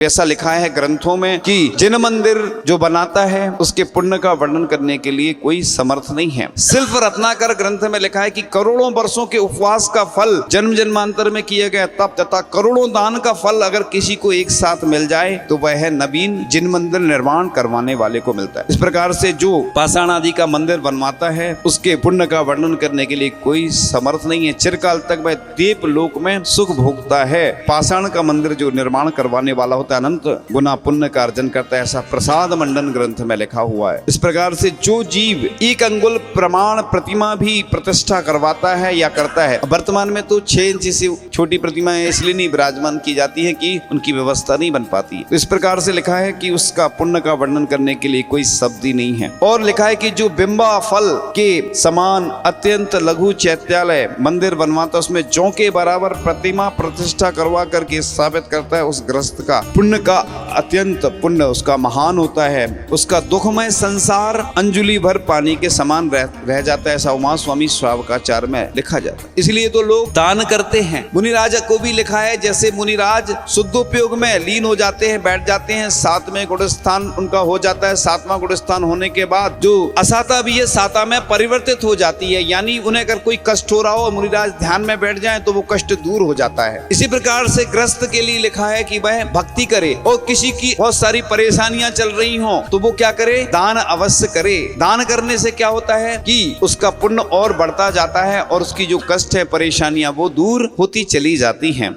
ऐसा लिखा है ग्रंथों में कि जिन मंदिर जो बनाता है उसके पुण्य का वर्णन करने के लिए कोई समर्थ नहीं है। सिर्फ रत्नाकर ग्रंथ में लिखा है कि करोड़ों वर्षों के उपवास का फल, जन्म जन्मांतर में किए गए तप तथा करोड़ों दान का फल अगर किसी को एक साथ मिल जाए तो वह है नवीन जिन मंदिर निर्माण करवाने वाले को मिलता है। इस प्रकार से जो पाषाण आदि का मंदिर बनवाता है उसके पुण्य का वर्णन करने के लिए कोई समर्थ नहीं है। चिरकाल तक वह दीप लोक में सुख भोगता है। पाषाण का मंदिर जो निर्माण करवाने वाला होता है अनंत गुना पुण्य का अर्जन करता है, ऐसा प्रसाद मंडन ग्रंथ में लिखा हुआ है। इस प्रकार से जो जीव एक अंगुल प्रमाण प्रतिमा भी प्रतिष्ठा करवाता है या करता है, वर्तमान में तो 6 इंच से छोटी प्रतिमाएं इसलिए नहीं विराजमान की जाती है कि उनकी व्यवस्था नहीं बन पाती। तो इस प्रकार से लिखा है कि उसका पुण्य का वर्णन करने के लिए कोई शब्द ही नहीं है। और लिखा है कि जो बिंबा फल के समान अत्यंत लघु चैत्यालय मंदिर बनवाता उसमें जौ के बराबर प्रतिमा प्रतिष्ठा करवा करके साबित करता है उस ग्रस्त का पुण्य का अत्यंत पुण्य उसका महान होता है। उसका दुखमय संसार अंजुलि भर पानी के समान रह जाता है, ऐसा उमा स्वामी श्रावकाचार्य में लिखा जाता है। इसलिए तो लोग दान करते हैं। मुनिराज को भी लिखा है जैसे मुनिराज शुद्धोपयोग में लीन हो जाते हैं, बैठ जाते हैं, 7वें गुण स्थान उनका हो जाता है। 7वां गुण स्थान होने के बाद जो असाता भी है साता में परिवर्तित हो जाती है, यानी उन्हें अगर कोई कष्ट हो रहा हो मुनिराज ध्यान में बैठ जाए तो वो कष्ट दूर हो जाता है। इसी प्रकार से ग्रस्त के लिए लिखा है कि वह भक्ति करे और किसी की बहुत सारी परेशानियां चल रही हो तो वो क्या करे, दान अवश्य करे। दान करने से क्या होता है कि उसका पुण्य और बढ़ता जाता है और उसकी जो कष्ट है परेशानियां वो दूर होती चली जाती हैं।